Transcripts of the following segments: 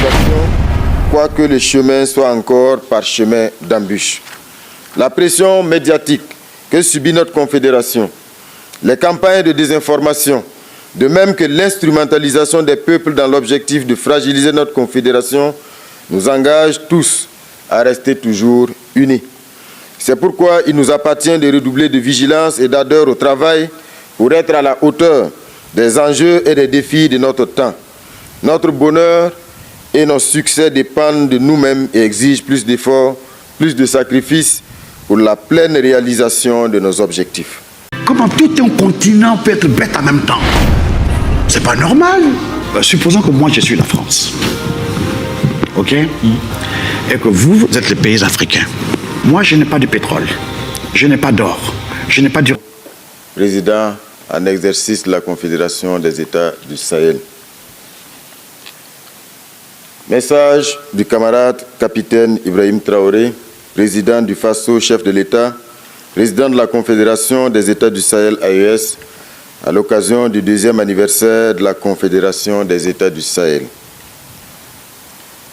stabilisation, quoique le chemin soit encore parchemin d'embûches. La pression médiatique que subit notre confédération, les campagnes de désinformation, de même que l'instrumentalisation des peuples dans l'objectif de fragiliser notre confédération, nous engagent tous à rester toujours unis. C'est pourquoi il nous appartient de redoubler de vigilance et d'ardeur au travail pour être à la hauteur des enjeux et des défis de notre temps. Notre bonheur et nos succès dépendent de nous-mêmes et exigent plus d'efforts, plus de sacrifices pour la pleine réalisation de nos objectifs. Comment tout un continent peut être bête en même temps? C'est pas normal. Supposons que moi je suis la France. Ok? Et que vous êtes les pays africains. Moi je n'ai pas de pétrole. Je n'ai pas d'or. Je n'ai pas de... Président en exercice de la Confédération des États du Sahel. Message du camarade capitaine Ibrahim Traoré, président du FASO, chef de l'État, président de la Confédération des États du Sahel AES, à l'occasion du 2e anniversaire de la Confédération des États du Sahel.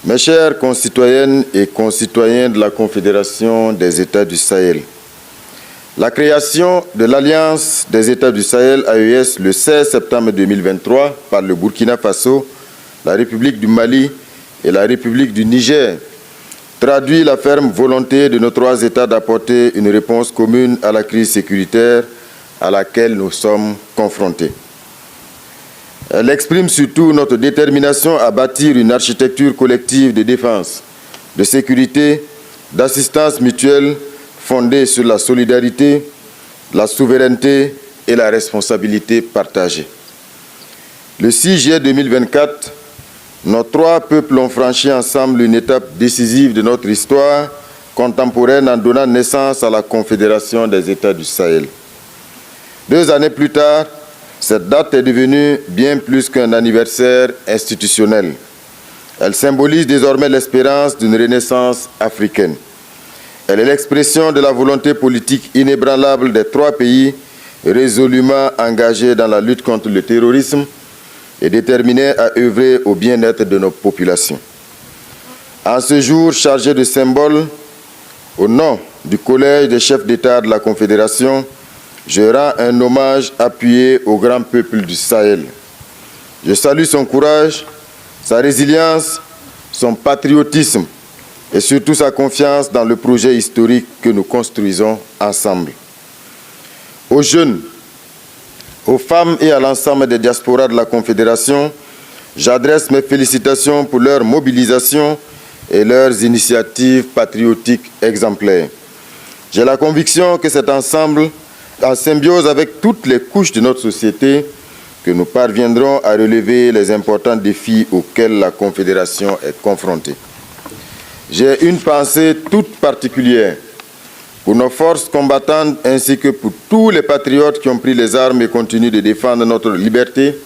Mes chers concitoyennes et concitoyens de la Confédération des États du Sahel, la création de l'Alliance des États du Sahel AES le 16 septembre 2023 par le Burkina Faso, la République du Mali et la République du Niger traduit la ferme volonté de nos 3 États d'apporter une réponse commune à la crise sécuritaire à laquelle nous sommes confrontés. Elle exprime surtout notre détermination à bâtir une architecture collective de défense, de sécurité, d'assistance mutuelle fondée sur la solidarité, la souveraineté et la responsabilité partagée. Le 6 juillet 2024, nos 3 peuples ont franchi ensemble une étape décisive de notre histoire contemporaine en donnant naissance à la Confédération des États du Sahel. 2 années plus tard, cette date est devenue bien plus qu'un anniversaire institutionnel. Elle symbolise désormais l'espérance d'une renaissance africaine. Elle est l'expression de la volonté politique inébranlable des 3 pays résolument engagés dans la lutte contre le terrorisme et déterminés à œuvrer au bien-être de nos populations. En ce jour chargé de symboles, au nom du Collège des chefs d'État de la Confédération, je rends un hommage appuyé au grand peuple du Sahel. Je salue son courage, sa résilience, son patriotisme et surtout sa confiance dans le projet historique que nous construisons ensemble. Aux jeunes, aux femmes et à l'ensemble des diasporas de la Confédération, j'adresse mes félicitations pour leur mobilisation et leurs initiatives patriotiques exemplaires. J'ai la conviction que c'est ensemble, en symbiose avec toutes les couches de notre société, que nous parviendrons à relever les importants défis auxquels la Confédération est confrontée. J'ai une pensée toute particulière pour nos forces combattantes ainsi que pour tous les patriotes qui ont pris les armes et continuent de défendre notre liberté,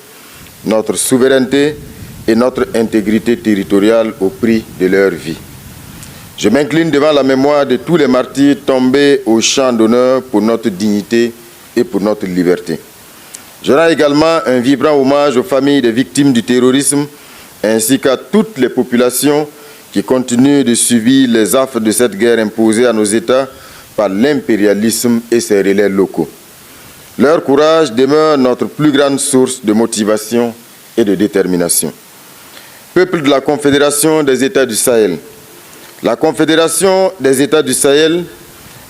notre souveraineté et notre intégrité territoriale au prix de leur vie. Je m'incline devant la mémoire de tous les martyrs tombés au champ d'honneur pour notre dignité et pour notre liberté. Je rends également un vibrant hommage aux familles des victimes du terrorisme ainsi qu'à toutes les populations qui continuent de subir les affres de cette guerre imposée à nos États par l'impérialisme et ses relais locaux. Leur courage demeure notre plus grande source de motivation et de détermination. Peuple de la Confédération des États du Sahel, la Confédération des États du Sahel,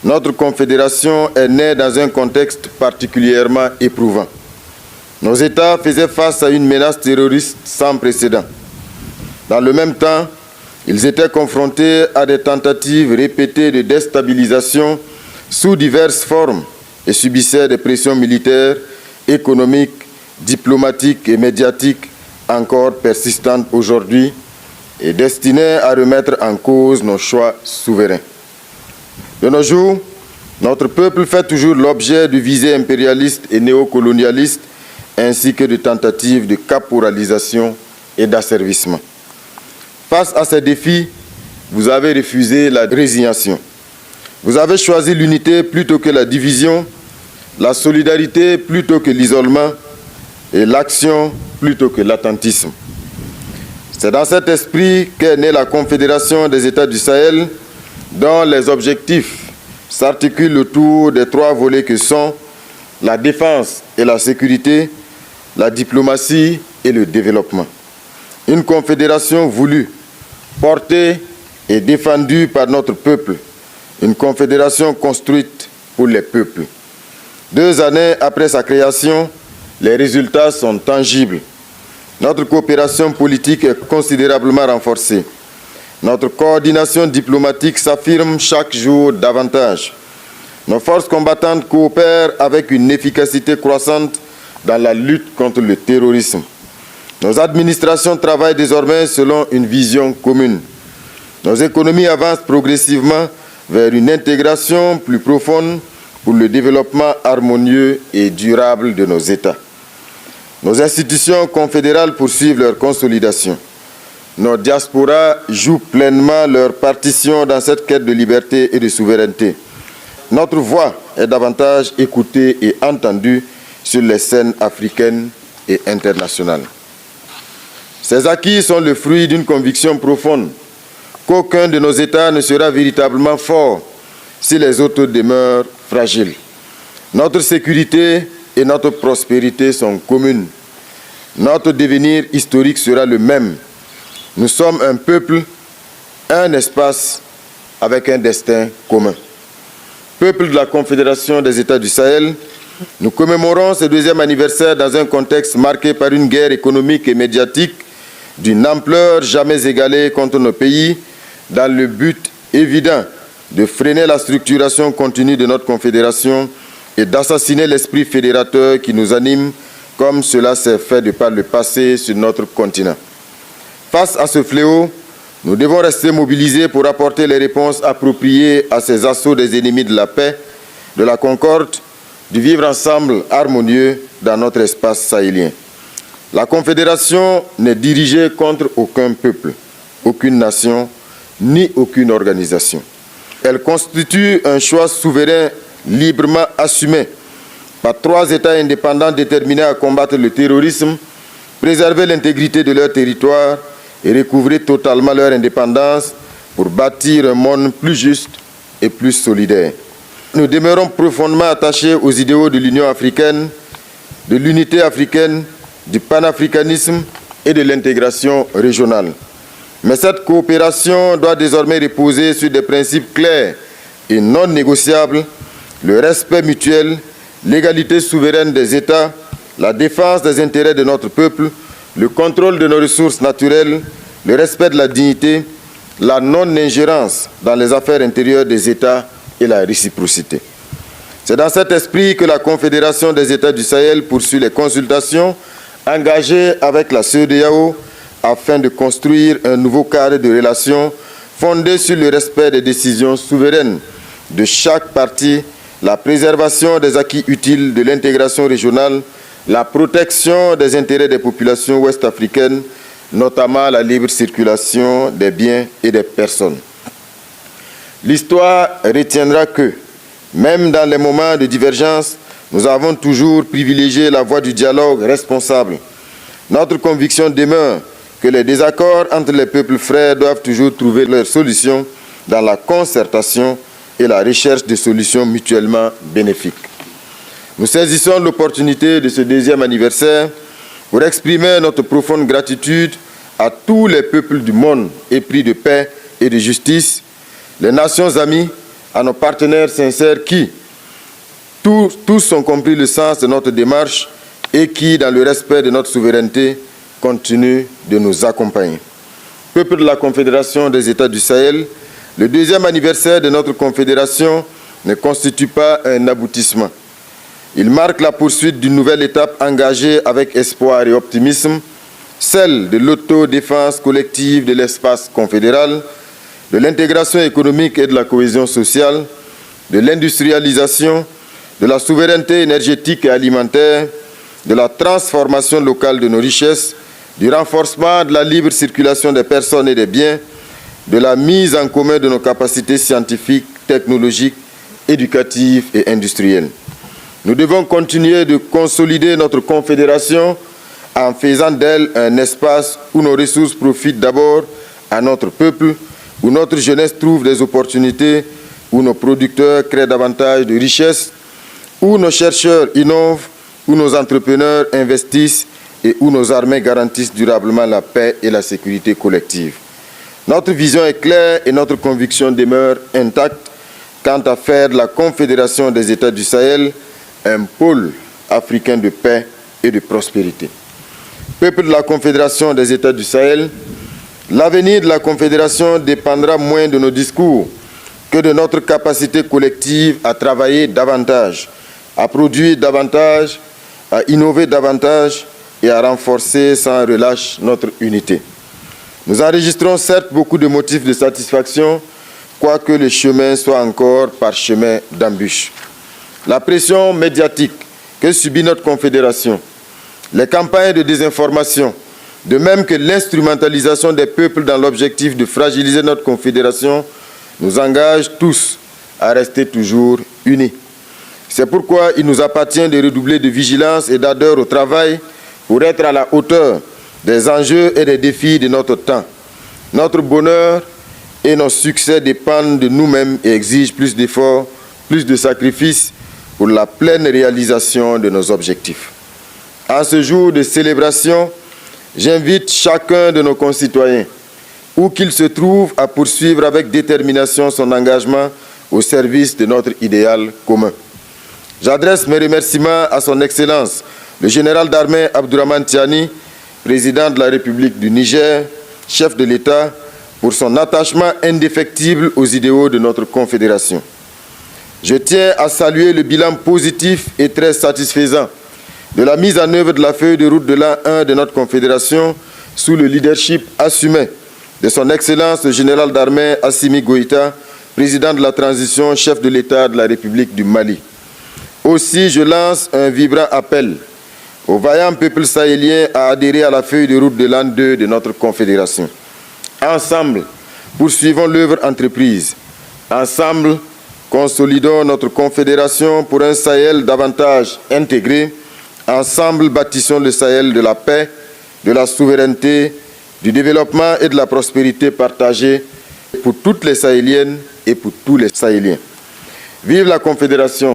notre confédération est née dans un contexte particulièrement éprouvant. Nos États faisaient face à une menace terroriste sans précédent. Dans le même temps, ils étaient confrontés à des tentatives répétées de déstabilisation sous diverses formes et subissaient des pressions militaires, économiques, diplomatiques et médiatiques encore persistantes aujourd'hui et destinées à remettre en cause nos choix souverains. De nos jours, notre peuple fait toujours l'objet de visées impérialistes et néocolonialistes ainsi que de tentatives de caporalisation et d'asservissement. Face à ces défis, vous avez refusé la résignation. Vous avez choisi l'unité plutôt que la division, la solidarité plutôt que l'isolement et l'action plutôt que l'attentisme. C'est dans cet esprit qu'est née la Confédération des États du Sahel, dont les objectifs s'articulent autour des 3 volets que sont la défense et la sécurité, la diplomatie et le développement. Une confédération voulue, portée et défendue par notre peuple. Une confédération construite pour les peuples. 2 années après sa création, les résultats sont tangibles. Notre coopération politique est considérablement renforcée. Notre coordination diplomatique s'affirme chaque jour davantage. Nos forces combattantes coopèrent avec une efficacité croissante dans la lutte contre le terrorisme. Nos administrations travaillent désormais selon une vision commune. Nos économies avancent progressivement vers une intégration plus profonde pour le développement harmonieux et durable de nos États. Nos institutions confédérales poursuivent leur consolidation. Nos diasporas jouent pleinement leur partition dans cette quête de liberté et de souveraineté. Notre voix est davantage écoutée et entendue sur les scènes africaines et internationales. Ces acquis sont le fruit d'une conviction profonde qu'aucun de nos États ne sera véritablement fort si les autres demeurent fragiles. Notre sécurité et notre prospérité sont communes. Notre devenir historique sera le même. Nous sommes un peuple, un espace avec un destin commun. Peuple de la Confédération des États du Sahel, nous commémorons ce 2e anniversaire dans un contexte marqué par une guerre économique et médiatique d'une ampleur jamais égalée contre nos pays, dans le but évident de freiner la structuration continue de notre confédération et d'assassiner l'esprit fédérateur qui nous anime, comme cela s'est fait de par le passé sur notre continent. Face à ce fléau, nous devons rester mobilisés pour apporter les réponses appropriées à ces assauts des ennemis de la paix, de la concorde, du vivre ensemble harmonieux dans notre espace sahélien. La Confédération n'est dirigée contre aucun peuple, aucune nation, ni aucune organisation. Elle constitue un choix souverain librement assumé par 3 États indépendants déterminés à combattre le terrorisme, préserver l'intégrité de leur territoire et recouvrer totalement leur indépendance pour bâtir un monde plus juste et plus solidaire. Nous demeurons profondément attachés aux idéaux de l'Union africaine, de l'unité africaine, du panafricanisme et de l'intégration régionale. Mais cette coopération doit désormais reposer sur des principes clairs et non négociables, le respect mutuel, l'égalité souveraine des États, la défense des intérêts de notre peuple, le contrôle de nos ressources naturelles, le respect de la dignité, la non-ingérence dans les affaires intérieures des États et la réciprocité. C'est dans cet esprit que la Confédération des États du Sahel poursuit les consultations engagées avec la CEDEAO afin de construire un nouveau cadre de relations fondé sur le respect des décisions souveraines de chaque partie, la préservation des acquis utiles de l'intégration régionale, la protection des intérêts des populations ouest-africaines, notamment la libre circulation des biens et des personnes. L'histoire retiendra que, même dans les moments de divergence, nous avons toujours privilégié la voie du dialogue responsable. Notre conviction demeure que les désaccords entre les peuples frères doivent toujours trouver leur solution dans la concertation et la recherche de solutions mutuellement bénéfiques. Nous saisissons l'opportunité de ce 2e anniversaire pour exprimer notre profonde gratitude à tous les peuples du monde épris de paix et de justice, les nations amies, à nos partenaires sincères qui, tous ont compris le sens de notre démarche et qui, dans le respect de notre souveraineté, continuent de nous accompagner. Peuple de la Confédération des États du Sahel, le 2e anniversaire de notre confédération ne constitue pas un aboutissement. Il marque la poursuite d'une nouvelle étape engagée avec espoir et optimisme, celle de l'autodéfense collective de l'espace confédéral, de l'intégration économique et de la cohésion sociale, de l'industrialisation, de la souveraineté énergétique et alimentaire, de la transformation locale de nos richesses, du renforcement de la libre circulation des personnes et des biens, de la mise en commun de nos capacités scientifiques, technologiques, éducatives et industrielles. Nous devons continuer de consolider notre confédération en faisant d'elle un espace où nos ressources profitent d'abord à notre peuple, où notre jeunesse trouve des opportunités, où nos producteurs créent davantage de richesses, où nos chercheurs innovent, où nos entrepreneurs investissent et où nos armées garantissent durablement la paix et la sécurité collective. Notre vision est claire et notre conviction demeure intacte quant à faire de la Confédération des États du Sahel un pôle africain de paix et de prospérité. Peuple de la Confédération des États du Sahel, l'avenir de la Confédération dépendra moins de nos discours que de notre capacité collective à travailler davantage, à produire davantage, à innover davantage et à renforcer sans relâche notre unité. Nous enregistrons certes beaucoup de motifs de satisfaction, quoique le chemin soit encore parchemin d'embûches. La pression médiatique que subit notre Confédération, les campagnes de désinformation, de même que l'instrumentalisation des peuples dans l'objectif de fragiliser notre Confédération, nous engagent tous à rester toujours unis. C'est pourquoi il nous appartient de redoubler de vigilance et d'ardeur au travail pour être à la hauteur des enjeux et des défis de notre temps. Notre bonheur et nos succès dépendent de nous-mêmes et exigent plus d'efforts, plus de sacrifices pour la pleine réalisation de nos objectifs. En ce jour de célébration, j'invite chacun de nos concitoyens, où qu'il se trouve, à poursuivre avec détermination son engagement au service de notre idéal commun. J'adresse mes remerciements à son Excellence, le général d'armée Abdourahmane Tiani, président de la République du Niger, chef de l'État, pour son attachement indéfectible aux idéaux de notre Confédération. Je tiens à saluer le bilan positif et très satisfaisant de la mise en œuvre de la feuille de route de l'an 1 de notre Confédération sous le leadership assumé de son Excellence le général d'armée Assimi Goïta, président de la transition, chef de l'État de la République du Mali. Aussi, je lance un vibrant appel au vaillant peuple sahélien à adhérer à la feuille de route de l'an 2 de notre Confédération. Ensemble, poursuivons l'œuvre entreprise. Ensemble, consolidons notre Confédération pour un Sahel davantage intégré. Ensemble, bâtissons le Sahel de la paix, de la souveraineté, du développement et de la prospérité partagée pour toutes les Sahéliennes et pour tous les Sahéliens. Vive la Confédération!